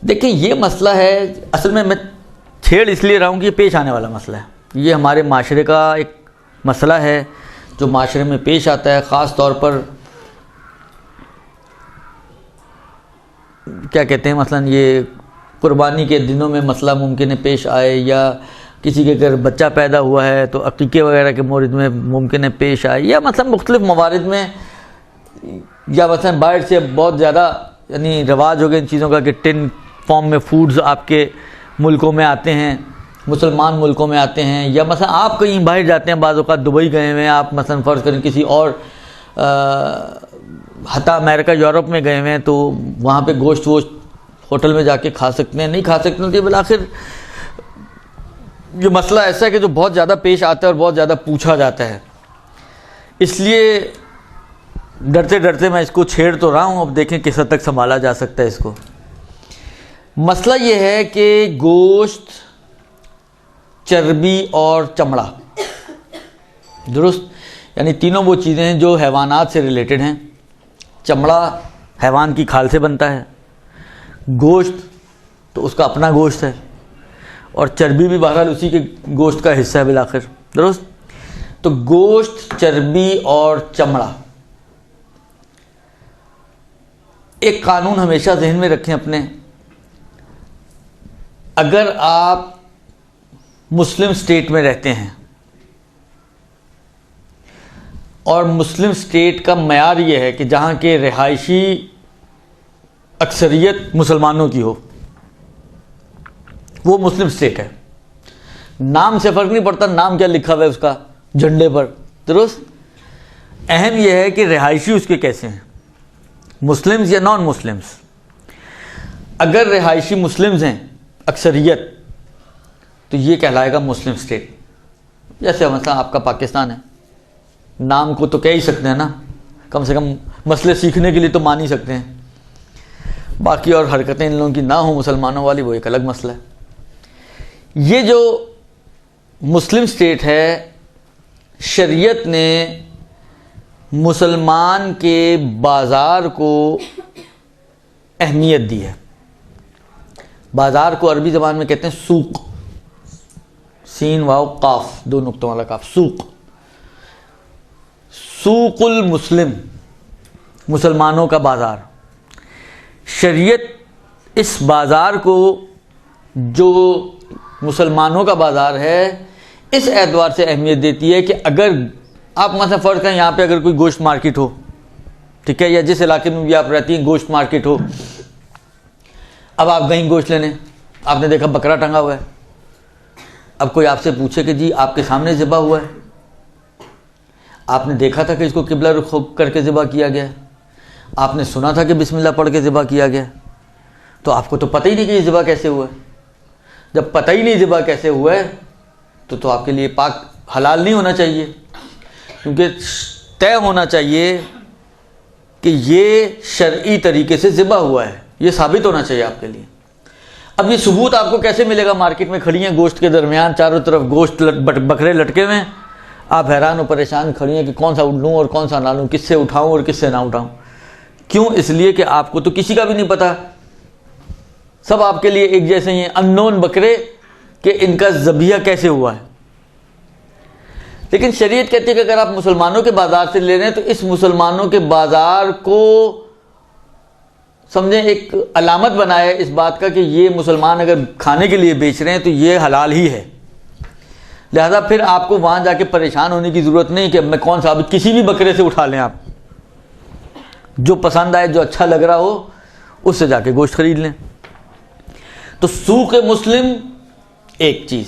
देखिए ये मसला है, असल में मैं छेड़ इसलिए रहा हूँ कि ये पेश आने वाला मसला है। ये हमारे माशरे का एक मसला है जो माशरे में पेश आता है, ख़ास तौर पर क्या कहते हैं, मसलन ये कुर्बानी के दिनों में मसला मुमकिन है पेश आए, या किसी के घर बच्चा पैदा हुआ है तो अकीक़े वगैरह के मौरिद में मुमकिन है पेश आए, या मतलब मुख्तलिफ़ मवारिद में, या मसलन बाहर से बहुत ज़्यादा यानी रवाज हो गया इन चीज़ों का कि टिन फॉर्म में फूड्स आपके मुल्कों में आते हैं, मुसलमान मुल्कों में आते हैं, या मसलन आप कहीं बाहर जाते हैं, बाज़ औक़ात दुबई गए हुए हैं आप, मसलन फ़र्ज़ करें किसी और हता अमेरिका यूरोप में गए हुए हैं तो वहाँ पे गोश्त वोश्त होटल में जाके खा सकते हैं, नहीं खा सकते हैं। तो बिलाखिर ये मसला ऐसा है कि जो बहुत ज़्यादा पेश आता है और बहुत ज़्यादा पूछा जाता है, इसलिए डरते डरते मैं इसको छेड़ तो रहा हूँ। अब देखें किस हद तक संभाला जा सकता है इसको। मसला ये है कि गोश्त, चर्बी और चमड़ा, दुरुस्त, यानी तीनों वो चीज़ें हैं जो हैवानात से रिलेटेड हैं। चमड़ा हैवान की खाल से बनता है, गोश्त तो उसका अपना गोश्त है, और चर्बी भी बहरहाल उसी के गोश्त का हिस्सा है बिलाखिर, दुरुस्त। तो गोश्त, चर्बी और चमड़ा, एक कानून हमेशा जहन में रखें अपने, अगर आप मुस्लिम स्टेट में रहते हैं और मुस्लिम स्टेट का मयार ये है कि जहाँ के रिहायशी अक्सरियत मुसलमानों की हो, वो मुस्लिम स्टेट है। नाम से फ़र्क नहीं पड़ता नाम क्या लिखा हुआ है उसका झंडे पर, दुरुस्त। अहम यह है कि रिहायशी उसके कैसे हैं, मुस्लिम्स या नॉन मुस्लिम्स। अगर रिहायशी मुस्लिम्स हैं अक्सरियत तो ये कहलाएगा मुस्लिम स्टेट। जैसे मतलब आपका पाकिस्तान है, नाम को तो कह ही सकते हैं ना, कम से कम मसले सीखने के लिए तो मान ही सकते हैं। बाकी और हरकतें इन लोगों की ना हो मुसलमानों वाली, वो एक अलग मसला है। ये जो मुस्लिम स्टेट है, शरीयत ने मुसलमान के बाज़ार को अहमियत दी है। बाज़ार को अरबी ज़बान में कहते हैं सूक, सीन वाव काफ, दो नुक्तों वाला काफ, सूक। सूकुल मुस्लिम, मुसलमानों का बाज़ार। शरीयत इस बाज़ार को, जो मुसलमानों का बाज़ार है, इस एतबार से अहमियत देती है कि अगर आप मतलब फ़र्ज़ करें यहाँ पे अगर कोई गोश्त मार्केट हो, ठीक है, या जिस इलाके में भी आप रहती हैं गोश्त मार्केट हो, अब आप गई गोश्त लेने, आपने देखा बकरा टंगा हुआ है, अब कोई आपसे पूछे कि जी आपके सामने ज़िबा हुआ है, आपने देखा था कि इसको किबला रुख करके ज़िबा किया गया है, आपने सुना था कि बिस्मिल्लाह पढ़ के ज़िबा किया गया, तो आपको तो पता ही नहीं कि ये ज़िबा कैसे हुआ है। जब पता ही नहीं ज़िबा कैसे हुआ है तो आपके लिए पाक हलाल नहीं होना चाहिए, क्योंकि तय होना चाहिए कि ये शरई तरीके से ज़िबा हुआ है, ये साबित होना चाहिए आपके लिए। अब ये सबूत आपको कैसे मिलेगा? मार्केट में खड़ी हैं गोश्त के दरमियान, चारों तरफ गोश्त बकरे लटके हुए हैं, आप हैरान और परेशान खड़ी हैं कि कौन सा लूँ और कौन सा ना लूँ, किससे उठाऊँ और किससे ना उठाऊँ। क्यों? इसलिए कि आपको तो किसी का भी नहीं पता, सब आपके लिए एक जैसे ही अननोन बकरे कि इनका ज़बिया कैसे हुआ है। लेकिन शरीयत कहती है कि अगर आप मुसलमानों के बाज़ार से ले रहे हैं तो इस मुसलमानों के बाज़ार को समझें एक अलामत बनाए इस बात का कि ये मुसलमान अगर खाने के लिए बेच रहे हैं तो ये हलाल ही है। लिहाजा फिर आपको वहाँ जाके परेशान होने की ज़रूरत नहीं कि मैं कौन सा, अभी किसी भी बकरे से उठा लें, आप जो पसंद आए, जो अच्छा लग रहा हो, उससे जाके गोश्त खरीद लें। तो सूक़ मुस्लिम एक चीज़,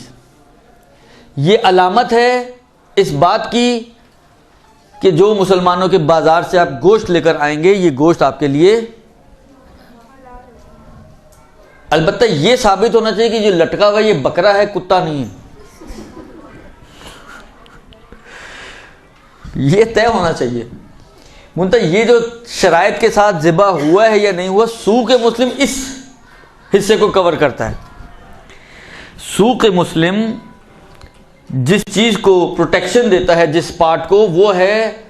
ये अलामत है इस बात की कि जो मुसलमानों के बाज़ार से आप गोश्त लेकर आएंगे, ये गोश्त आपके लिए, अलबत्ता ये साबित होना चाहिए कि जो लटका हुआ ये बकरा है, कुत्ता नहीं है। ये तय होना चाहिए। मुंतहा ये जो शराइत के साथ ज़िबा हुआ है या नहीं हुआ, सूक़ मुस्लिम इस हिस्से को कवर करता है। सूक़ मुस्लिम जिस चीज़ को प्रोटेक्शन देता है, जिस पार्ट को, वो है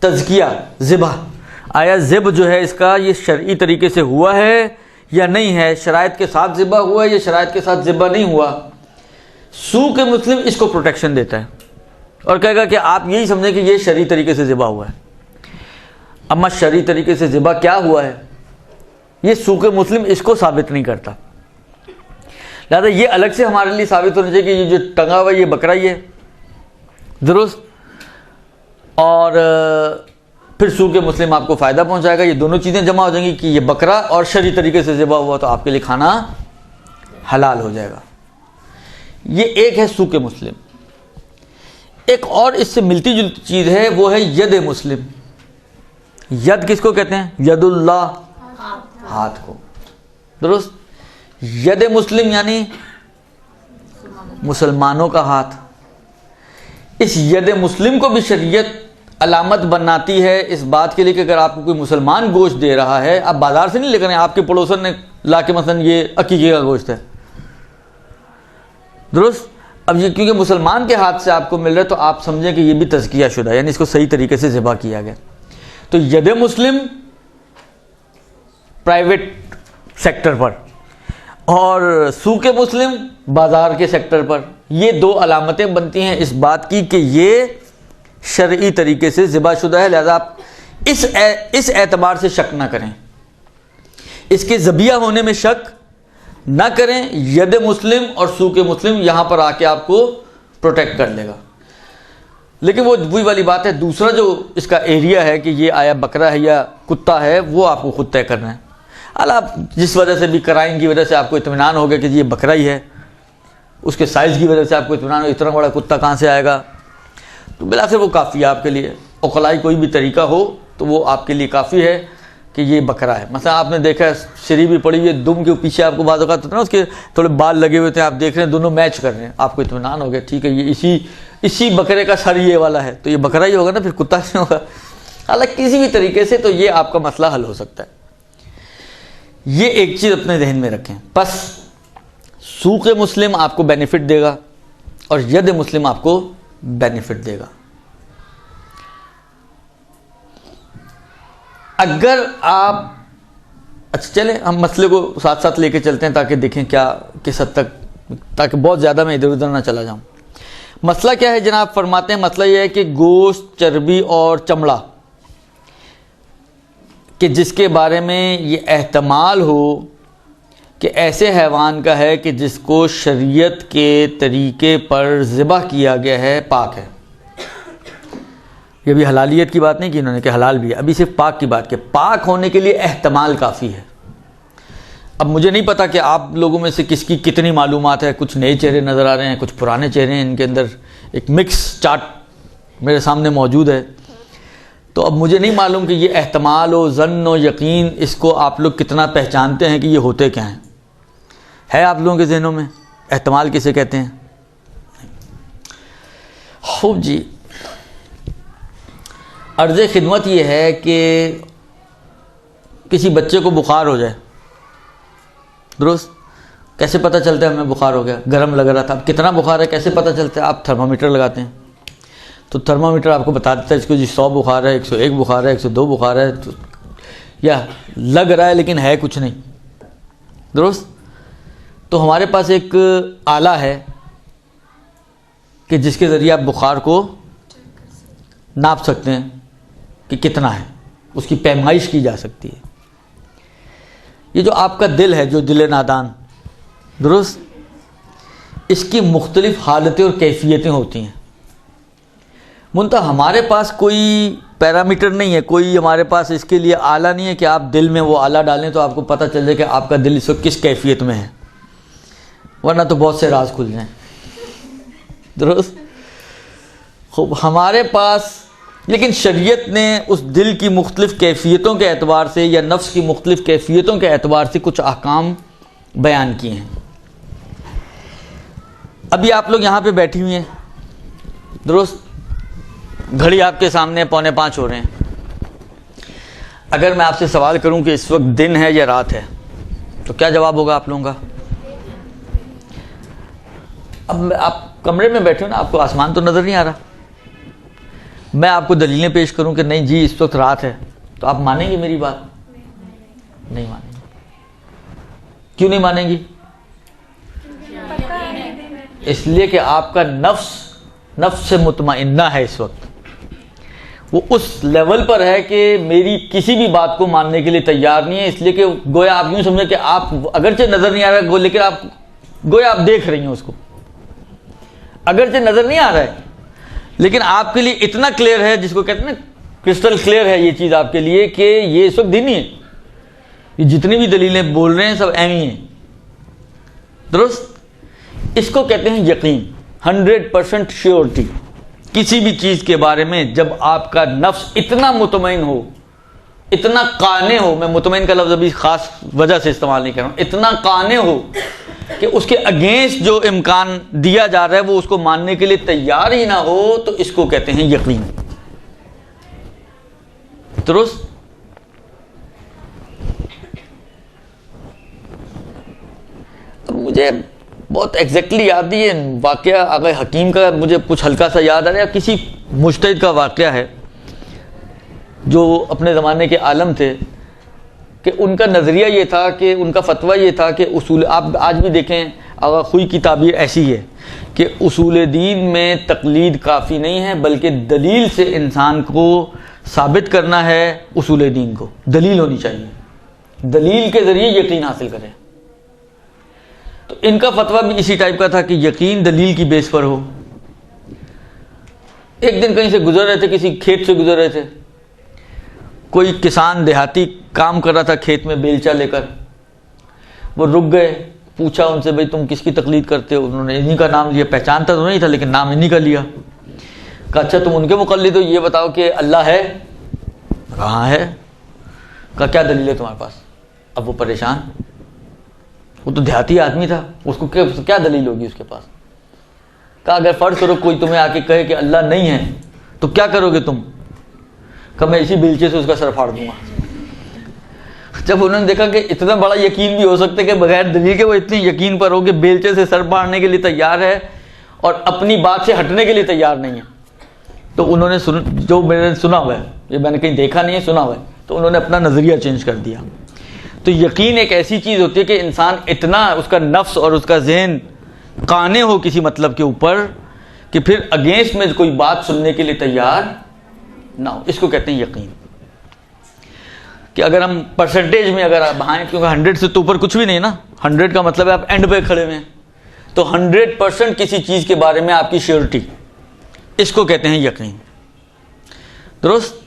तज़किया, ज़िबा। आया ज़िब जो है इसका ये शरई तरीके से हुआ है या नहीं है, शराइत के साथ ज़िबा हुआ है या शराइत के साथ ज़िबा नहीं हुआ, सूक मुस्लिम इसको प्रोटेक्शन देता है और कहेगा कि आप यही समझें कि ये शरई तरीके से ज़िबा हुआ है। अम्मा शरई तरीके से ज़िबा क्या हुआ है, ये सूक मुस्लिम इसको साबित नहीं करता। लिहाजा ये अलग से हमारे लिए साबित होना चाहिए कि ये जो टंगा हुआ है ये बकरा ही है, दुरुस्त, और फिर सूक मुस्लिम आपको फ़ायदा पहुंचाएगा। ये दोनों चीज़ें जमा हो जाएंगी कि ये बकरा और शरई तरीके से ज़िबा हुआ, तो आपके लिए खाना हलाल हो जाएगा। ये एक है सूक मुस्लिम। एक और इससे मिलती जुलती चीज़ है, वो है यद मुस्लिम। यद किसको कहते हैं? यदुल्लाह, हाथ को, दुरुस्त। यद मुस्लिम यानी मुसलमानों का हाथ। इस यद मुस्लिम को भी शरीयत अलामत बनाती है इस बात के लिए कि अगर आपको कोई मुसलमान गोश्त दे रहा है, आप बाजार से नहीं लेकर आए, आपके पड़ोसन ने ला के मसलन ये अकीके का गोश्त है, दुरुस्त। अब ये क्योंकि मुसलमान के हाथ से आपको मिल रहा है तो आप समझें कि ये भी तज़किया शुदा, यानी इसको सही तरीके से ज़िबा किया गया। तो यद मुस्लिम प्राइवेट सेक्टर पर और सूक मुस्लिम बाजार के सेक्टर पर, ये दो अलामतें बनती हैं इस बात की कि ये शरई तरीके से ज़िबा शुदा है। लिहाजा आप इस एतबार से शक ना करें, इसके ज़बिया होने में शक ना करें। यद मुस्लिम और सूक मुस्लिम यहाँ पर आके आपको प्रोटेक्ट कर लेगा। लेकिन वो वही वाली बात है, दूसरा जो इसका एरिया है कि ये आया बकरा है या कुत्ता है, वो आपको खुद तय करना है। अला आप जिस वजह से भी कराइन की वजह से आपको इत्मीनान हो गया कि ये बकरा ही है, उसके साइज़ की वजह से आपको इत्मीनान हो, इतना बड़ा कुत्ता कहाँ से आएगा, तो बिलाखिर वो काफ़ी है आपके लिए। उकलाई कोई भी तरीका हो तो वो आपके लिए काफ़ी है कि ये बकरा है। मतलब आपने देखा है शरी भी पड़ी हुई है, दुम के पीछे आपको बात होगा तो ना उसके थोड़े बाल लगे हुए थे, आप देख रहे हैं दोनों मैच कर रहे हैं, आपको इत्मीनान हो गया, ठीक है ये इसी बकरे का सर ये वाला है, तो ये बकरा ही होगा ना, फिर कुत्ता नहीं होगा। हालांकि किसी भी तरीके से तो ये आपका मसला हल हो सकता है। ये एक चीज़ अपने जहन में रखें। बस सूक मुस्लिम आपको बेनिफिट देगा और यद मुस्लिम आपको बेनिफिट देगा। अगर आप, अच्छा चलें हम मसले को साथ साथ लेके चलते हैं ताकि देखें क्या किस हद तक, ताकि बहुत ज़्यादा मैं इधर उधर ना चला जाऊं। मसला क्या है जनाब? फरमाते हैं मसला यह है कि गोश्त, चर्बी और चमड़ा कि जिसके बारे में ये एहतमाल हो कि ऐसे हैवान का है कि जिसको शरीयत के तरीके पर ज़िबा किया गया है, पाक है। ये भी हलालियत की बात नहीं की इन्होंने कि हलाल भी है, अभी सिर्फ पाक की बात की। पाक होने के लिए एहतमाल काफ़ी है। अब मुझे नहीं पता कि आप लोगों में से किसकी कितनी मालूमात है, कुछ नए चेहरे नज़र आ रहे हैं, कुछ पुराने चेहरे हैं, इनके अंदर एक मिक्स चार्ट मेरे सामने मौजूद है। तो अब मुझे नहीं मालूम कि ये एहतमाल हो, ज़न्न हो, यकीन, इसको आप लोग कितना पहचानते हैं कि ये होते क्या हैं। है आप लोगों के जहनों में एहतमाल किसे कहते हैं? खूब जी, अर्ज़ खिदमत ये है कि किसी बच्चे को बुखार हो जाए, दुरुस्त, कैसे पता चलता है हमें बुखार हो गया? गर्म लग रहा था, अब कितना बुखार है कैसे पता चलता है? आप थर्मामीटर लगाते हैं तो थर्मामीटर आपको बता देता है इसको जी 100 बुखार है, 101 बुखार है, 102 बुखार है, तो या लग रहा है लेकिन है कुछ नहीं, दुरुस्त। तो हमारे पास एक आला है कि जिसके ज़रिए आप बुखार को नाप सकते हैं कि कितना है, उसकी पैमाइश की जा सकती है। ये जो आपका दिल है, जो दिल नादान, दुरुस्त, इसकी मुख्तलिफ हालतें और कैफियतें होती हैं। मुंतहा हमारे पास कोई पैरामीटर नहीं है, कोई हमारे पास इसके लिए आला नहीं है कि आप दिल में वो आला डालें तो आपको पता चल जाए कि आपका दिल इस वक्त किस कैफियत में है, वरना तो बहुत से राज खुल जाएं, दुरुस्त। खूब, हमारे पास लेकिन शरीयत ने उस दिल की मुख्तलिफ कैफियतों के एतबार से या नफ्स की मुख्तलिफ कैफियतों के एतबार से कुछ अहकाम बयान किए हैं। अभी आप लोग यहाँ पे बैठी हुई हैं, दुरुस्त, घड़ी आपके सामने 4:45 हो रहे हैं। अगर मैं आपसे सवाल करूं कि इस वक्त दिन है या रात है, तो क्या जवाब होगा आप लोगों का? अब आप कमरे में बैठे हो ना, आपको आसमान तो नज़र नहीं आ रहा। मैं आपको दलीलें पेश करूं कि नहीं जी इस वक्त रात है, तो आप मानेंगे मेरी बात? नहीं मानेंगे। क्यों नहीं मानेंगी? इसलिए कि आपका नफ्स से मुतमइन्ना है, इस वक्त वो उस लेवल पर है कि मेरी किसी भी बात को मानने के लिए तैयार नहीं है। इसलिए कि गोया आप यूं समझे कि आप अगरचे नजर नहीं आ रहा है, लेकिन आप गोया आप देख रही हैं उसको, अगरचे नजर नहीं आ रहा है लेकिन आपके लिए इतना क्लियर है, जिसको कहते हैं ना क्रिस्टल क्लियर है ये चीज आपके लिए कि ये सब दिन ही है, ये जितनी भी दलीलें बोल रहे हैं सब ऐ ही हैं। दुरुस्त? इसको कहते हैं यकीन, 100% श्योरिटी किसी भी चीज के बारे में। जब आपका नफ्स इतना मुतमईन हो, इतना काने हो, मैं मुतमईन का लफ्ज अभी खास वजह से इस्तेमाल नहीं कर रहा हूं, इतना काने हो कि उसके अगेंस्ट जो इम्कान दिया जा रहा है वो उसको मानने के लिए तैयार ही ना हो, तो इसको कहते हैं यकीन। दुरुस्त? मुझे बहुत एग्जैक्टली याद नहीं है वाकया, अगर हकीम का मुझे कुछ हल्का सा याद आ रहा है, किसी मुज्तहिद का वाकया है जो अपने ज़माने के आलम थे, कि उनका नज़रिया ये था कि उनका फतवा ये था कि उसूल, आप आज भी देखें अगर खुई की ताबीर ऐसी है कि उसूल दीन में तकलीद काफ़ी नहीं है, बल्कि दलील से इंसान को साबित करना है। उसूल दीन को दलील होनी चाहिए, दलील के ज़रिए यकीन हासिल करें। तो इनका फतवा भी इसी टाइप का था कि यकीन दलील की बेस पर हो। एक दिन कहीं से गुजर रहे थे, किसी खेत से गुजर रहे थे, कोई किसान देहाती काम कर रहा था खेत में बेलचा लेकर, वो रुक गए, पूछा उनसे भाई तुम किसकी तकलीद करते हो? उन्होंने इन्हीं का नाम लिया, पहचानता तो नहीं था लेकिन नाम इन्हीं का लिया। कहा अच्छा तुम उनके मुकल्लिद हो, ये बताओ कि अल्लाह है? कहाँ है? कहा क्या दलील है तुम्हारे पास? अब वो परेशान, वो तो देहाती आदमी था, उसको क्या दलील होगी उसके पास? कहा अगर फर्ज करो कोई तुम्हें आके कहे कि अल्लाह नहीं है तो क्या करोगे तुम? कहा मैं इसी बिलचे से उसका सर फाड़ दूंगा। जब उन्होंने देखा कि इतना बड़ा यकीन भी हो सकता है कि बगैर दलील के वो इतने यकीन पर हो कि बेलचे से सर फाड़ने के लिए तैयार है और अपनी बात से हटने के लिए तैयार नहीं है, तो उन्होंने जो मैंने सुना हुआ है, ये मैंने कहीं देखा नहीं है, सुना हुआ है, तो उन्होंने अपना नजरिया चेंज कर दिया। तो यकीन एक ऐसी चीज होती है कि इंसान इतना, उसका नफ्स और उसका जहन काने हो किसी मतलब के ऊपर कि फिर अगेंस्ट में कोई बात सुनने के लिए तैयार ना हो, इसको कहते हैं यकीन। कि अगर हम परसेंटेज में अगर आप आए, क्योंकि 100 से तो ऊपर कुछ भी नहीं ना, 100 का मतलब है आप एंड पे खड़े हुए हैं, तो 100% किसी चीज के बारे में आपकी श्योरिटी, इसको कहते हैं यकीन। दुरुस्त?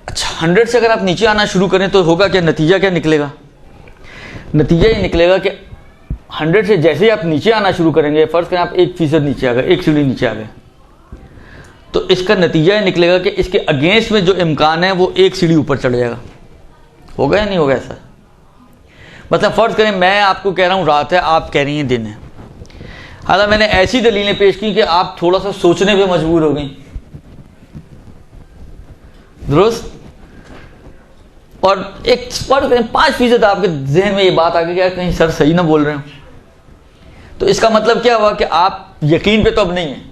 अच्छा, 100 से अगर आप नीचे आना शुरू करें तो होगा क्या, नतीजा क्या निकलेगा? नतीजा ये निकलेगा कि 100 से जैसे ही आप नीचे आना शुरू करेंगे, फर्ज करें आप 1% नीचे आ गए, 1 सीढ़ी नीचे आ गए, तो इसका नतीजा ये निकलेगा कि इसके अगेंस्ट में जो इम्कान है वो 1 सीढ़ी ऊपर चढ़ जाएगा। होगा या नहीं होगा ऐसा? मतलब फर्ज करें मैं आपको कह रहा हूं रात है, आप कह रही हैं दिन है, हालांकि मैंने ऐसी दलीलें पेश की कि आप थोड़ा सा सोचने पे मजबूर हो गई। दुरुस्त? और एक फर्ज करें 5% आपके जहन में ये बात आ गई कि यार कहीं सर सही ना बोल रहे हो, तो इसका मतलब क्या हुआ कि आप यकीन पे तो अब नहीं है,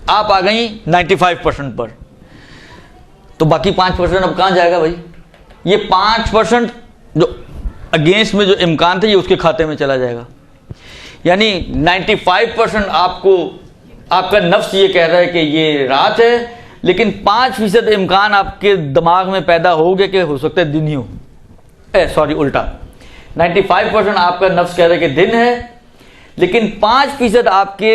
आप आ गई 95% पर, तो बाकी 5% अब कहां जाएगा भाई? ये 5% जो अगेंस्ट में जो इम्कान थे ये उसके खाते में चला जाएगा। यानी 95% आपको, आपका नफ्स ये कह रहा है कि ये रात है, लेकिन 5% इम्कान आपके दिमाग में पैदा हो गया कि हो सकता है दिन ही हो, सॉरी उल्टा, 95% आपका नफ्स कह रहा है कि दिन है, लेकिन 5% आपके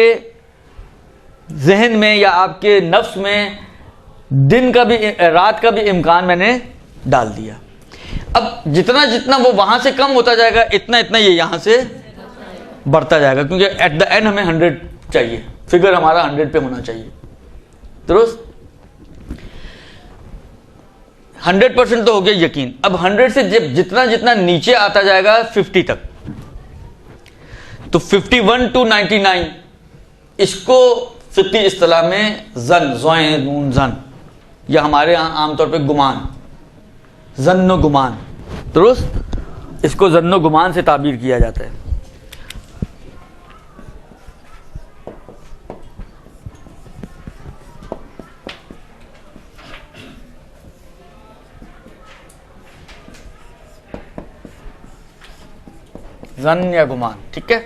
जहन में या आपके नफ्स में दिन का भी, रात का भी इम्कान मैंने डाल दिया। अब जितना जितना वो वहां से कम होता जाएगा, इतना इतना ये यहां से बढ़ता जाएगा, क्योंकि एट द एंड हमें 100 चाहिए, फिगर हमारा 100 पे होना चाहिए। दुरुस्त? 100% तो हो गया यकीन। अब 100 से जब जितना जितना नीचे आता जाएगा 50 तक, तो 51 to 99, इसको फिक्की इस्तिलाह में जन, ज़ोए नून जन, या हमारे यहाँ आमतौर पे गुमान, जन्नो गुमान। दुरुस्त? इसको जन्नो गुमान से ताबीर किया जाता है। जन या गुमान, ठीक है।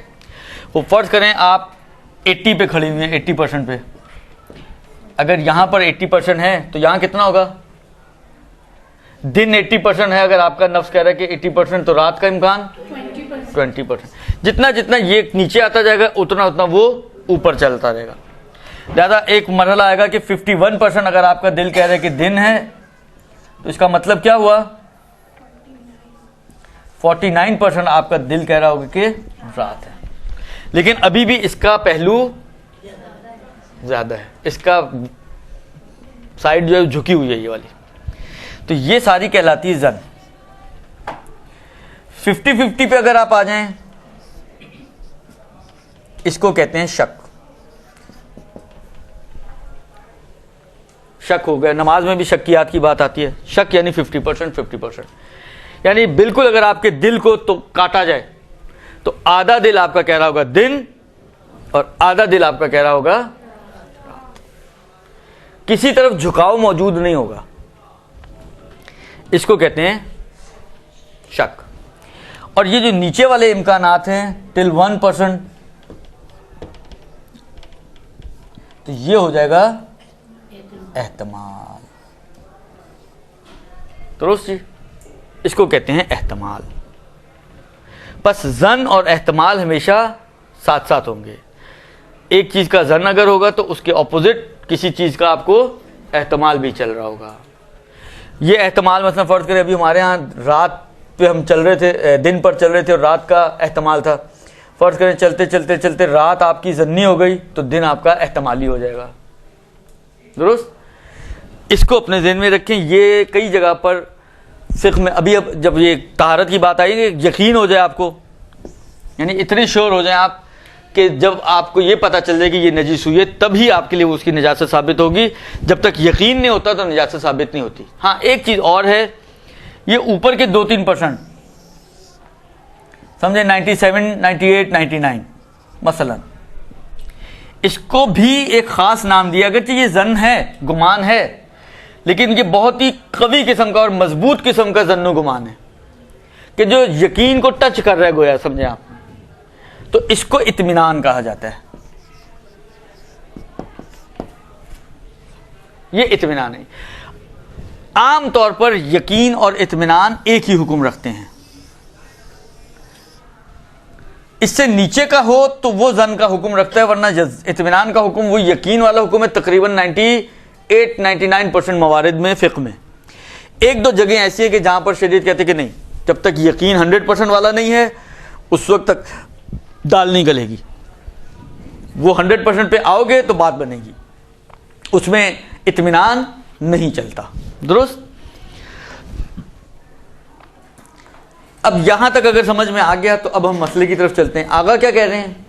वो फर्ज करें आप 80 पे खड़ी हुई हैं, 80% पे, अगर यहां पर 80% है तो यहां कितना होगा, दिन 80% है, अगर आपका नफ्स कह रहा है कि 80% तो रात का इम्कान 20%। जितना जितना ये नीचे आता जाएगा उतना उतना वो ऊपर चलता रहेगा। ज़्यादा एक मरहला आएगा कि 51% अगर आपका दिल कह रहा है कि दिन है, तो इसका मतलब क्या हुआ, 49% आपका दिल कह रहा होगा कि रात है। लेकिन अभी भी इसका पहलू ज्यादा है, इसका साइड जो है झुकी हुई है ये वाली, तो ये सारी कहलाती है जन। 50-50 पे अगर आप आ जाएं, इसको कहते हैं शक। शक हो गया, नमाज में भी शक्कियात की बात आती है। शक यानी 50%, यानी बिल्कुल अगर आपके दिल को तो काटा जाए तो आधा दिल आपका कह रहा होगा दिन और आधा दिल आपका कह रहा होगा रात, किसी तरफ झुकाव मौजूद नहीं होगा, इसको कहते हैं शक। और ये जो नीचे वाले इम्कानात हैं टिल 1%, तो ये हो जाएगा एहतमाल, दुरुस्त जी, इसको कहते हैं एहतमाल। बस जन और एहतमाल हमेशा साथ साथ होंगे। एक चीज का जन अगर होगा तो उसके ऑपोजिट किसी चीज का आपको एहतमाल भी चल रहा होगा। ये एहतमाल मतलब फर्ज करें अभी हमारे यहाँ रात पे हम चल रहे थे, दिन पर चल रहे थे और रात का एहतमाल था। फर्ज करें चलते चलते चलते रात आपकी जन्नी हो गई तो दिन आपका एहतमाली हो जाएगा, दुरुस्त। इसको अपने ज़हन में रखें। ये कई जगह पर फिक़्ह में अभी अब जब ये तहारत की बात आई, यकीन हो जाए आपको, यानी इतने श्योर हो जाए आप कि जब आपको ये पता चल जाए कि ये नजीस हुई है तभी आपके लिए उसकी निजासत साबित होगी। जब तक यकीन नहीं होता तो निजासत साबित नहीं होती। हाँ, एक चीज़ और है, ये ऊपर के 2-3% समझे, 97, 98, 99 मसलन, इसको भी एक ख़ास नाम दिया। अगरचे ये जन है, गुमान है, लेकिन ये बहुत ही कवी किस्म का और मजबूत किस्म का जन्नो गुमान है कि जो यकीन को टच कर रहा है गोया, समझे आप, तो इसको इत्मीनान कहा जाता है। ये इत्मीनान है। आम तौर पर यकीन और इत्मीनान एक ही हुक्म रखते हैं। इससे नीचे का हो तो वो जन का हुक्म रखता है, वरना इत्मीनान का हुक्म वो यकीन वाला हुक्म है। तकरीबन 98-99% मवारिद में फ़िक़्ह में एक दो जगह ऐसी है कि जहां पर शरीयत कहते कि नहीं, जब तक यकीन 100% वाला नहीं है उस वक्त तक दाल नहीं गलेगी। वो 100% पे आओगे तो बात बनेगी, उसमें इत्मीनान नहीं चलता, दुरुस्त। अब यहां तक अगर समझ में आ गया तो अब हम मसले की तरफ चलते हैं। आगा क्या कह रहे हैं?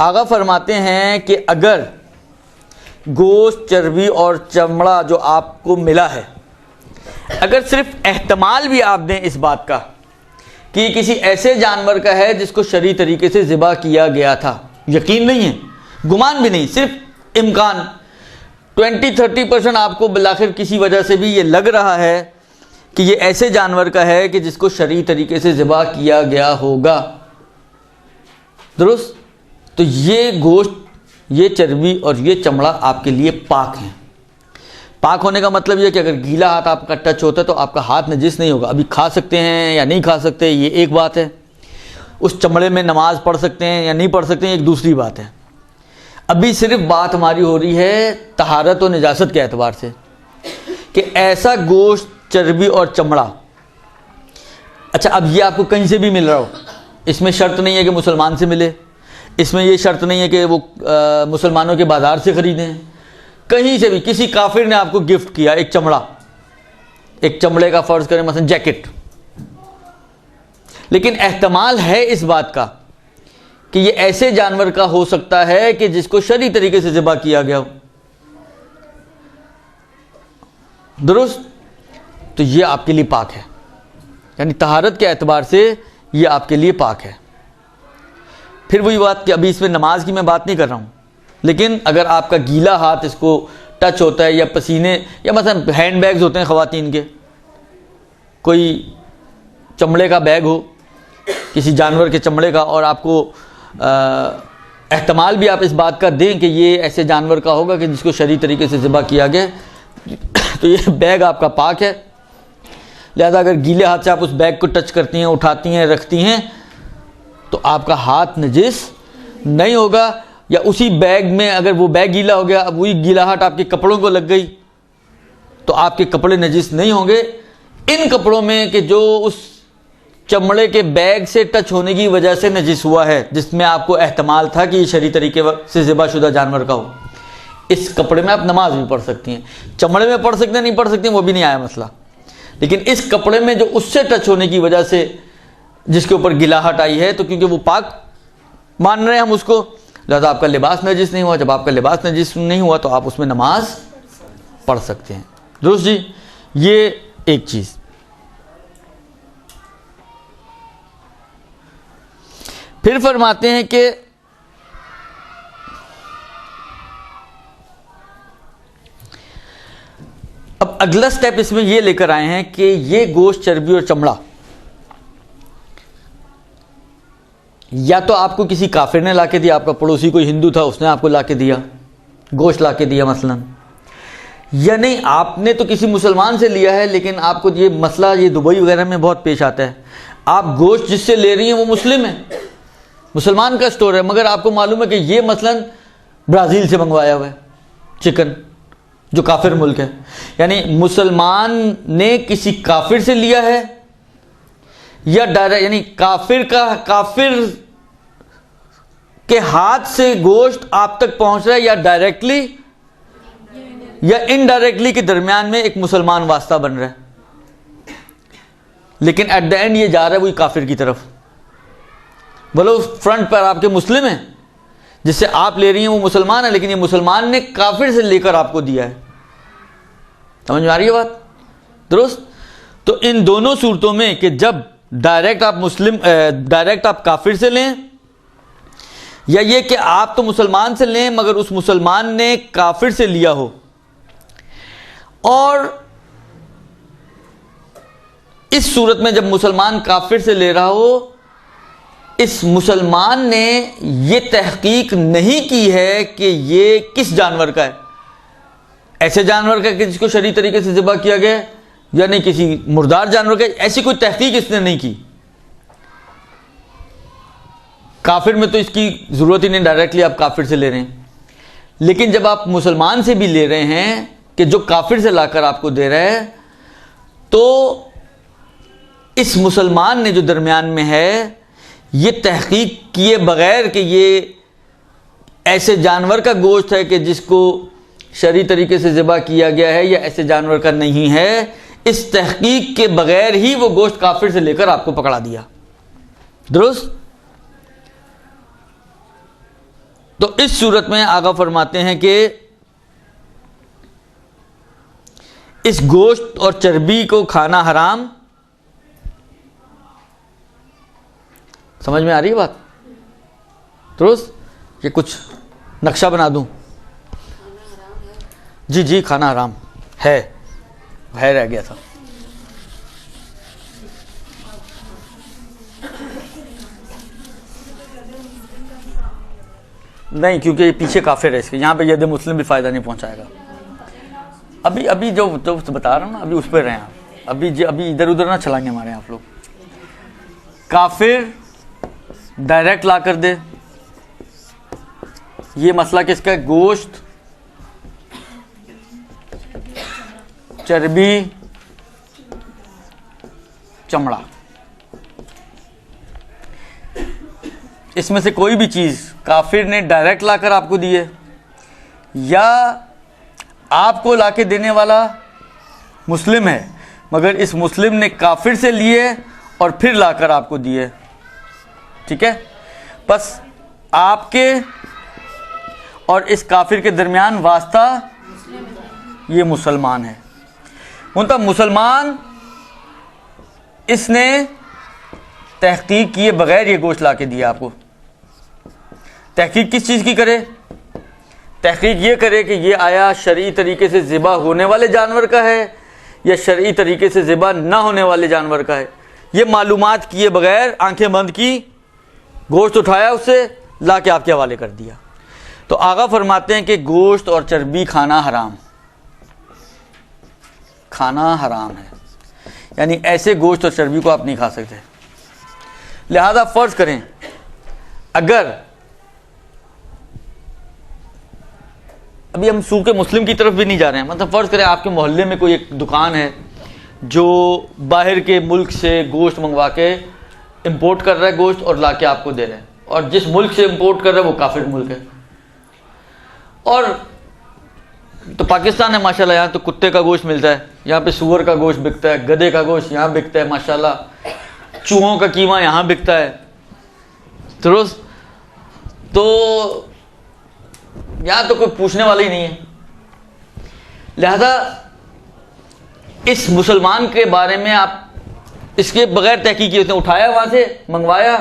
आगा फरमाते हैं कि अगर गोश्त, चर्बी और चमड़ा जो आपको मिला है, अगर सिर्फ एहतमाल भी आप दें इस बात का कि किसी ऐसे जानवर का है जिसको शरई तरीके से ज़िबा किया गया था, यकीन नहीं है, गुमान भी नहीं, सिर्फ इम्कान, 20-30% आपको बिलाखिर किसी वजह से भी ये लग रहा है कि ये ऐसे जानवर का है कि जिसको शरई तरीके से ज़िबा किया गया होगा, दुरुस्त। तो ये गोश्त, ये चर्बी और ये चमड़ा आपके लिए पाक हैं। पाक होने का मतलब ये कि अगर गीला हाथ आपका टच होता है तो आपका हाथ नजिस नहीं होगा। अभी खा सकते हैं या नहीं खा सकते ये एक बात है, उस चमड़े में नमाज पढ़ सकते हैं या नहीं पढ़ सकते हैं एक दूसरी बात है। अभी सिर्फ बात हमारी हो रही है तहारत और निजासत के एतबार से कि ऐसा गोश्त, चर्बी और चमड़ा, अच्छा अब ये आपको कहीं से भी मिल रहा हो, इसमें शर्त नहीं है कि मुसलमान से मिले, इसमें ये शर्त नहीं है कि वो मुसलमानों के बाज़ार से ख़रीदें, कहीं से भी किसी काफिर ने आपको गिफ्ट किया एक चमड़ा, एक चमड़े का फ़र्ज़ करें मसलन जैकेट, लेकिन एहतमाल है इस बात का कि ये ऐसे जानवर का हो सकता है कि जिसको शरई तरीके से ज़िबा किया गया हो, दुरुस्त। तो ये आपके लिए पाक है, यानी तहारत के एतबार से ये आपके लिए पाक है। फिर वही बात कि अभी इसमें नमाज की मैं बात नहीं कर रहा हूँ, लेकिन अगर आपका गीला हाथ इसको टच होता है या पसीने, या मतलब हैंड बैग्स होते हैं ख़वातीन के, कोई चमड़े का बैग हो किसी जानवर के चमड़े का, और आपको एहतमाल भी आप इस बात का दें कि ये ऐसे जानवर का होगा कि जिसको शरई तरीके से ज़िबा किया गया, तो ये बैग आपका पाक है। लिहाजा अगर गीले हाथ से आप उस बैग को टच करती हैं, उठाती हैं, रखती हैं, तो आपका हाथ नजिस नहीं होगा। या उसी बैग में अगर वो बैग गीला हो गया, अब वही गीलाहट आपके कपड़ों को लग गई, तो आपके कपड़े नजिस नहीं होंगे। इन कपड़ों में कि जो उस चमड़े के बैग से टच होने की वजह से नजिस हुआ है, जिसमें आपको एहतमाल था कि ये शरई तरीके से ज़िबाशुदा जानवर का हो, इस कपड़े में आप नमाज भी पढ़ सकती हैं। चमड़े में पढ़ सकते हैं, नहीं पढ़ सकती हैं, वो भी नहीं आया मसला। लेकिन इस कपड़े में जो उससे टच होने की वजह से जिसके ऊपर गिलाहट आई है, तो क्योंकि वो पाक मान रहे हैं हम उसको, लिहाजा आपका लिबास नजिस नहीं हुआ। जब आपका लिबास नजिस नहीं हुआ तो आप उसमें नमाज पढ़ सकते हैं। दुरुस्त जी, ये एक चीज़। फिर फरमाते हैं कि अब अगला स्टेप इसमें ये लेकर आए हैं कि ये गोश्त, चर्बी और चमड़ा या तो आपको किसी काफिर ने लाके दिया, आपका पड़ोसी कोई हिंदू था उसने आपको लाके दिया, गोश्त लाके दिया मसलन, या नहीं आपने तो किसी मुसलमान से लिया है। लेकिन आपको ये मसला ये दुबई वगैरह में बहुत पेश आता है, आप गोश्त जिससे ले रही हैं वो मुस्लिम है, मुसलमान का स्टोर है, मगर आपको मालूम है कि ये मसलन ब्राज़ील से मंगवाया हुआ है चिकन, जो काफिर मुल्क है। यानी मुसलमान ने किसी काफिर से लिया है, या डायरेक्ट यानी काफिर के हाथ से गोश्त आप तक पहुंच रहा है, या डायरेक्टली या इनडायरेक्टली के दरमियान में एक मुसलमान वास्ता बन रहा है, लेकिन एट द एंड ये जा रहा है वही काफिर की तरफ। बोलो फ्रंट पर आपके मुस्लिम है, जिससे आप ले रही हैं वो मुसलमान है, लेकिन ये मुसलमान ने काफिर से लेकर आपको दिया है। समझ में आ रही है बात? दुरुस्त। तो इन दोनों सूरतों में कि जब डायरेक्ट आप काफिर से लें, या ये कि आप तो मुसलमान से लें मगर उस मुसलमान ने काफिर से लिया हो, और इस सूरत में जब मुसलमान काफिर से ले रहा हो, इस मुसलमान ने ये तहकीक नहीं की है कि ये किस जानवर का है, ऐसे जानवर का कि जिसको शरई तरीके से ज़िबा किया गया, या नहीं किसी मुर्दार जानवर का, ऐसी कोई तहकीक इसने नहीं की। काफिर में तो इसकी ज़रूरत ही नहीं, डायरेक्टली आप काफिर से ले रहे हैं। लेकिन जब आप मुसलमान से भी ले रहे हैं कि जो काफिर से लाकर आपको दे रहा है, तो इस मुसलमान ने जो दरमियान में है, ये तहकीक किए बगैर कि ये ऐसे जानवर का गोश्त है कि जिसको शरई तरीके से ज़िबा किया गया है, या ऐसे जानवर का नहीं है, इस तहकीक के बगैर ही वो गोश्त काफिर से लेकर आपको पकड़ा दिया। दुरुस्त। तो इस सूरत में आगा फरमाते हैं कि इस गोश्त और चर्बी को खाना हराम। समझ में आ रही है बात? दुरुस्त। ये कुछ नक्शा बना दूं? जी जी, खाना हराम है रह गया था। नहीं, क्योंकि ये पीछे काफिर है इसके, यहाँ पे यद मुस्लिम भी फायदा नहीं पहुंचाएगा। अभी जो बता रहा हूँ ना, अभी उस पर रहे आप, अभी इधर उधर ना चलाएंगे हमारे आप लोग। काफिर डायरेक्ट ला कर दे, ये मसला किसका है? गोश्त, चर्बी, चमड़ा, इसमें से कोई भी चीज काफिर ने डायरेक्ट लाकर आपको दी है, या आपको लाके देने वाला मुस्लिम है मगर इस मुस्लिम ने काफिर से लिए और फिर लाकर आपको दिए। ठीक है, बस आपके और इस काफिर के दरमियान वास्ता ये मुसलमान है। मतलब मुसलमान इसने तहकीक किए बगैर ये गोश्त लाके दिया आपको। तहकीक किस चीज़ की करे? तहकीक ये करे कि ये आया शरई तरीके से ज़िबा होने वाले जानवर का है या शरई तरीके से ज़िबा ना होने वाले जानवर का है, ये मालूमात किए बगैर आंखें बंद की, गोश्त उठाया, उससे ला के आपके हवाले कर दिया। तो आगा फरमाते हैं कि गोश्त और चर्बी खाना हराम है, यानी ऐसे गोश्त और चर्बी को आप नहीं खा सकते। लिहाजा फर्ज करें, अगर अभी हम सूके मुस्लिम की तरफ भी नहीं जा रहे हैं, मतलब फर्ज करें आपके मोहल्ले में कोई एक दुकान है जो बाहर के मुल्क से गोश्त मंगवा के इंपोर्ट कर रहा है गोश्त और ला के आपको दे रहे हैं, और जिस मुल्क से इंपोर्ट कर रहा है वो काफिर मुल्क है। और तो पाकिस्तान है माशाल्लाह, यहाँ तो कुत्ते का गोश्त मिलता है, यहाँ पे सूअर का गोश्त बिकता है, गधे का गोश्त यहाँ बिकता है माशाल्लाह, चूहों का कीमा यहाँ बिकता है, दुरुस्त। तो यहाँ तो कोई पूछने वाला ही नहीं है। लिहाजा इस मुसलमान के बारे में आप इसके बगैर तहकीक किए, उसने उठाया वहाँ से, मंगवाया,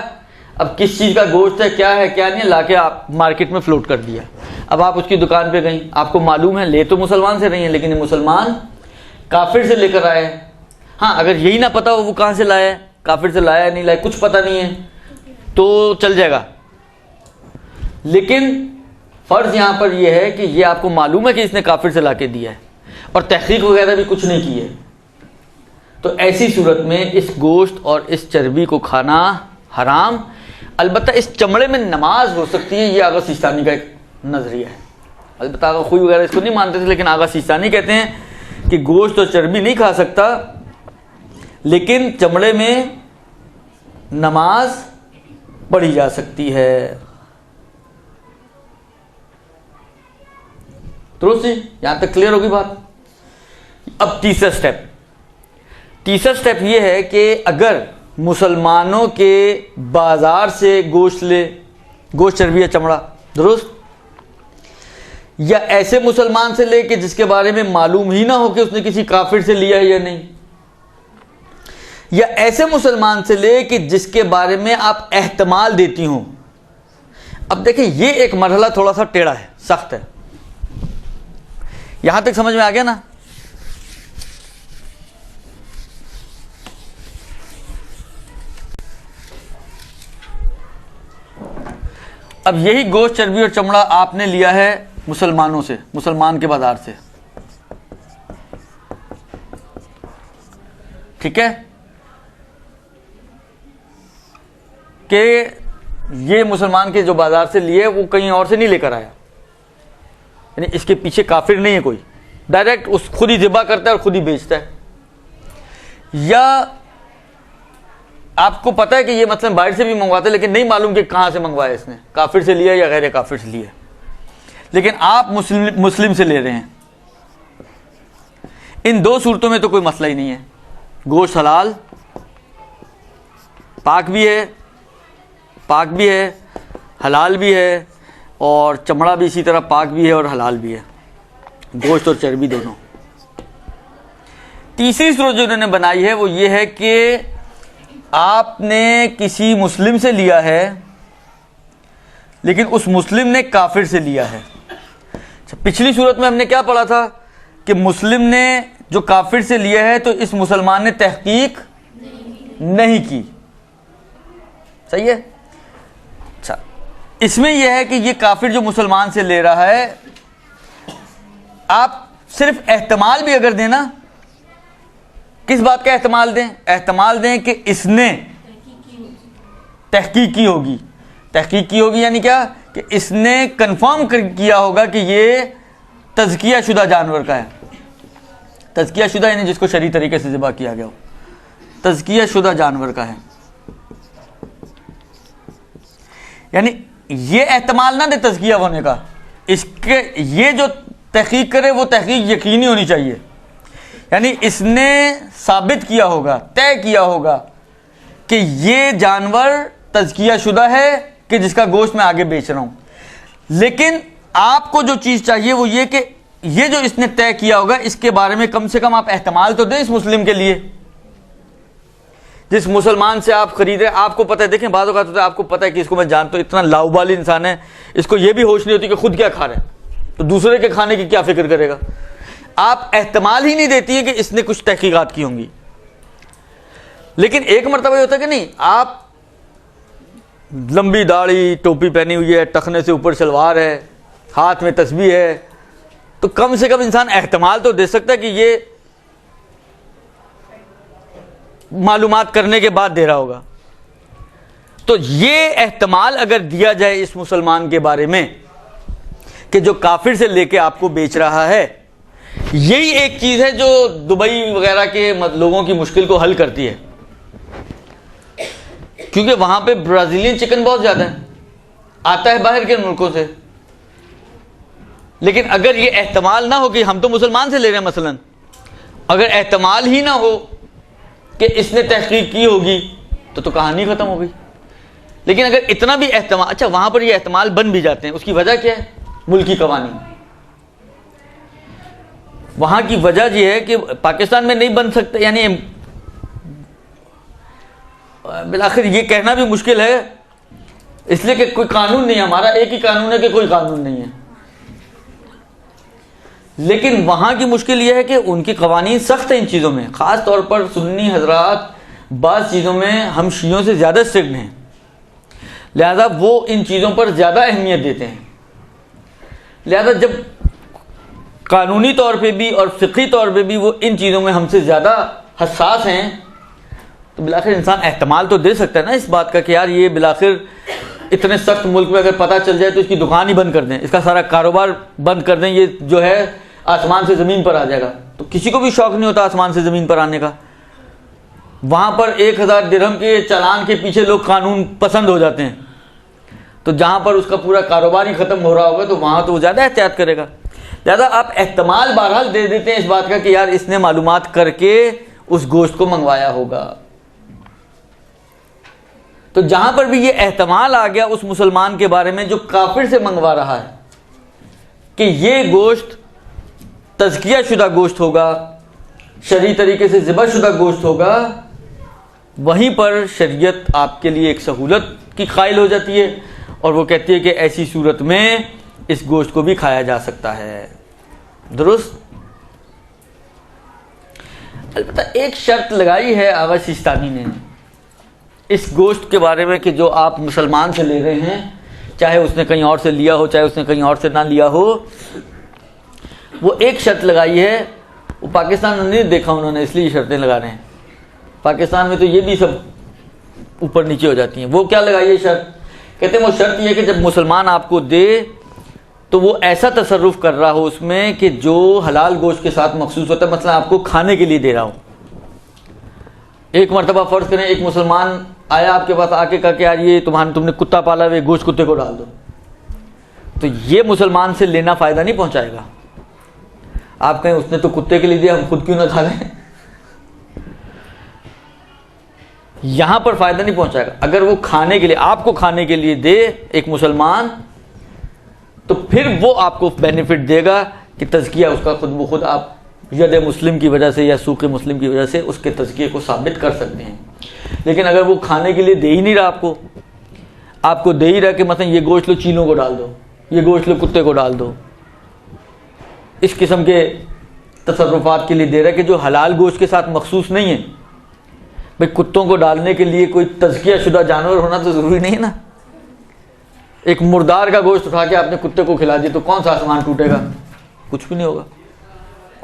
अब किस चीज़ का गोश्त है, क्या है क्या नहीं, लाके आप मार्केट में फ्लोट कर दिया। अब आप उसकी दुकान पे गई, आपको मालूम है ले तो मुसलमान से रही है, लेकिन ये मुसलमान काफिर से लेकर आए। हाँ, अगर यही ना पता हो वो कहाँ से लाया है, काफिर से लाया नहीं लाया, कुछ पता नहीं है, तो चल जाएगा। लेकिन फर्ज यहाँ पर यह है कि ये आपको मालूम है कि इसने काफिर से लाके दिया है और तहकीक वगैरह भी कुछ नहीं की है, तो ऐसी सूरत में इस गोश्त और इस चर्बी को खाना हराम। अलबत्ता इस चमड़े में नमाज हो सकती है, ये आगा सिस्तानी का एक नजरिया है। अलबत्ता आगा खुई वगैरह इसको नहीं मानते थे, लेकिन आगा सिस्तानी कहते हैं कि गोश्त और चर्बी नहीं खा सकता, लेकिन चमड़े में नमाज पढ़ी जा सकती है। दुरुस्त, यहां तक क्लियर होगी बात। अब तीसरा स्टेप यह है कि अगर मुसलमानों के बाजार से गोश्त ले, गोश्त चर्बी या चमड़ा, दुरुस्त, या ऐसे मुसलमान से ले कि जिसके बारे में मालूम ही ना हो कि उसने किसी काफिर से लिया है या नहीं, या ऐसे मुसलमान से ले कि जिसके बारे में आप एहतमाल देती हो। अब देखिए, ये एक मरहला थोड़ा सा टेढ़ा है, सख्त है। यहां तक समझ में आ गया ना? अब यही गोश्त चर्बी और चमड़ा आपने लिया है मुसलमानों से, मुसलमान के बाजार से, ठीक है, कि ये मुसलमान के जो बाजार से लिए वो कहीं और से नहीं लेकर आया, यानी इसके पीछे काफिर नहीं है कोई, डायरेक्ट उस खुद ही ज़िबा करता है और खुद ही बेचता है। या आपको पता है कि ये मतलब बाहर से भी मंगवाते हैं, लेकिन नहीं मालूम कि कहां से मंगवाया इसने, काफिर से लिया या गैर काफिर से लिया, लेकिन आप मुस्लिम से ले रहे हैं। इन दो सूरतों में तो कोई मसला ही नहीं है, गोश्त हलाल पाक भी है, हलाल भी है, और चमड़ा भी इसी तरह पाक भी है और हलाल भी है, गोश्त और चर्बी दोनों। तीसरी सूरत जो इन्होंने बनाई है वो ये है कि आपने किसी मुस्लिम से लिया है, लेकिन उस मुस्लिम ने काफिर से लिया है। पिछली सूरत में हमने क्या पढ़ा था कि मुस्लिम ने जो काफिर से लिया है तो इस मुसलमान ने तहकीक नहीं की, सही है। अच्छा, इसमें यह है कि ये काफिर जो मुसलमान से ले रहा है, आप सिर्फ एहतमाल भी अगर दें ना, किस बात का एहतमाल दें? एहतमाल दें कि इसने तहकीक की होगी, यानी क्या कि इसने कंफर्म किया होगा कि ये तज़किया शुदा जानवर का है। तज़किया शुदा यानी जिसको शरई तरीके से ज़िबा किया गया हो, तज़किया शुदा जानवर का है। यानी ये एहतमाल ना दे तज़किया होने का, इसके ये जो तहकीक करे वो तहकीक यकीनी होनी चाहिए, यानी इसने साबित किया होगा, तय किया होगा कि ये जानवर तज़किया शुदा है कि जिसका गोश्त मैं आगे बेच रहा हूं। लेकिन आपको जो चीज चाहिए वो ये कि ये जो इसने तय किया होगा इसके बारे में कम से कम आप एहतमाल तो दें इस मुस्लिम के लिए। जिस मुसलमान से आप खरीदे, आपको पता है, देखें बात होगा तो आपको पता है कि इसको मैं जानता हूं, इतना लाउबाली इंसान है, इसको ये भी होश नहीं होती कि खुद क्या खा रहा है, तो दूसरे के खाने की क्या फिक्र करेगा। आप एहतमाल ही नहीं देती है कि इसने कुछ तहकीकात की होंगी। लेकिन एक मर्तबा ये होता है कि नहीं, आप लंबी दाढ़ी, टोपी पहनी हुई है, टखने से ऊपर सलवार है, हाथ में तस्बीह है, तो कम से कम इंसान एहतमाल तो दे सकता है कि ये मालूमात करने के बाद दे रहा होगा। तो ये एहतमाल अगर दिया जाए इस मुसलमान के बारे में कि जो काफिर से लेके आपको बेच रहा है, यही एक चीज है जो दुबई वगैरह के लोगों की मुश्किल को हल करती है, क्योंकि वहां पे ब्राजीलियन चिकन बहुत ज्यादा है, आता है बाहर के मुल्कों से। लेकिन अगर ये एहतमाल ना हो कि हम तो मुसलमान से ले रहे हैं मसलन, अगर एहतमाल ही ना हो कि इसने तहकीक की होगी तो कहानी खत्म हो गई। लेकिन अगर इतना भी एहतमाल, अच्छा वहां पर ये एहतमाल बन भी जाते हैं, उसकी वजह क्या है? मुल्की कवानीन। वहां की वजह यह है कि पाकिस्तान में नहीं बन सकता, यानी बिलाखिर ये कहना भी मुश्किल है, इसलिए कि कोई कानून नहीं है, हमारा एक ही कानून है कि कोई कानून नहीं है। लेकिन वहां की मुश्किल यह है कि उनकी कवानीन सख्त है इन चीज़ों में, ख़ास तौर पर सुन्नी हजरात बाज़ चीज़ों में हम शियों से ज़्यादा स्ट्रिक्ट हैं, लिहाजा वो इन चीज़ों पर ज़्यादा अहमियत देते हैं। लिहाजा जब कानूनी तौर पे भी और फ़िक़ही तौर पे भी वो इन चीज़ों में हमसे ज़्यादा हसास हैं, तो बिलाखिर इंसान एहतमाल तो दे सकता है ना इस बात का कि यार ये बिलाखिर इतने सख्त मुल्क में अगर पता चल जाए तो इसकी दुकान ही बंद कर दें, इसका सारा कारोबार बंद कर दें, ये जो है आसमान से ज़मीन पर आ जाएगा। तो किसी को भी शौक़ नहीं होता आसमान से ज़मीन पर आने का। वहाँ पर 1000 दिरहम के चालान के पीछे लोग कानून पसंद हो जाते हैं, तो जहाँ पर उसका पूरा कारोबार ही ख़त्म हो रहा होगा तो वहाँ तो वो ज़्यादा एहतियात करेगा। ज़्यादा आप एहतमाल बहरहाल दे देते हैं इस बात का कि यार इसने मालूमात करके उस गोश्त को मंगवाया होगा। तो जहां पर भी ये एहतमाल आ गया उस मुसलमान के बारे में जो काफिर से मंगवा रहा है कि ये गोश्त तज़किया शुदा गोश्त होगा, शरई तरीके से ज़िबा शुदा गोश्त होगा, वहीं पर शरीयत आपके लिए एक सहूलत की कायल हो जाती है और वो कहती है कि ऐसी सूरत में इस गोश्त को भी खाया जा सकता है। दुरुस्त। अलबत्ता एक शर्त लगाई है आगा सिस्तानी ने इस गोश्त के बारे में कि जो आप मुसलमान से ले रहे हैं, चाहे उसने कहीं और से लिया हो, चाहे उसने कहीं और से ना लिया हो, वो एक शर्त लगाई है। वो पाकिस्तान में नहीं देखा उन्होंने, इसलिए शर्तें लगा रहे हैं। पाकिस्तान में तो ये भी सब ऊपर नीचे हो जाती हैं। वो क्या लगाई है शर्त? कहते हैं वो शर्त ये है कि जब मुसलमान आपको दे तो वो ऐसा तसर्रुफ कर रहा हो उसमें कि जो हलाल गोश्त के साथ मखसूस होता है, मतलब आपको खाने के लिए दे रहा हो। एक मरतबा फ़र्ज़ करें एक मुसलमान आया आपके पास, आके कहा कि यार ये तुमने कुत्ता पाला हुआ, गोश्त कुत्ते को डाल दो, तो ये मुसलमान से लेना फ़ायदा नहीं पहुंचाएगा। आप कहें उसने तो कुत्ते के लिए दिया, हम खुद क्यों ना खा लें, यहां पर फ़ायदा नहीं पहुंचाएगा। अगर वो खाने के लिए, आपको खाने के लिए दे एक मुसलमान, तो फिर वो आपको बेनिफिट देगा कि तज़किया उसका खुद ब खुद आप यद मुस्लिम की वजह से या सूक़ मुस्लिम की वजह से उसके तज़किये को साबित कर सकते हैं। लेकिन अगर वो खाने के लिए दे ही नहीं रहा, आपको दे ही रहा कि मतलब ये गोश्त लो चीलों को डाल दो, ये गोश्त लो कुत्ते को डाल दो, इस किस्म के तसर्रुफ़ात के लिए दे रहा है कि जो हलाल गोश्त के साथ मखसूस नहीं है। भाई कुत्तों को डालने के लिए कोई तज़किया शुदा जानवर होना तो ज़रूरी नहीं है ना। एक मुर्दार का गोश्त उठा के आपने कुत्ते को खिला दिया तो कौन सा आसमान टूटेगा? कुछ भी नहीं होगा,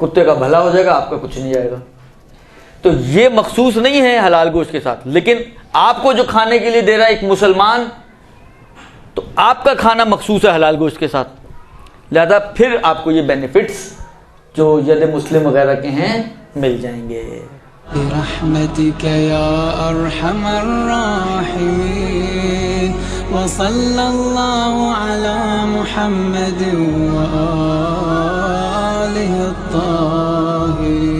कुत्ते का भला हो जाएगा, आपका कुछ नहीं जाएगा। तो ये मखसूस नहीं है हलाल गोश्त के साथ। लेकिन आपको जो खाने के लिए दे रहा है एक मुसलमान, तो आपका खाना मखसूस है हलाल गोश्त के साथ, लिहाजा फिर आपको ये बेनिफिट्स जो यद मुस्लिम वगैरह के हैं मिल जाएंगे। बिरहमतिक या अरहमर राहिमीन व सल्लल्लाहु अला मुहम्मद व आलिहि त्ताहिरीन।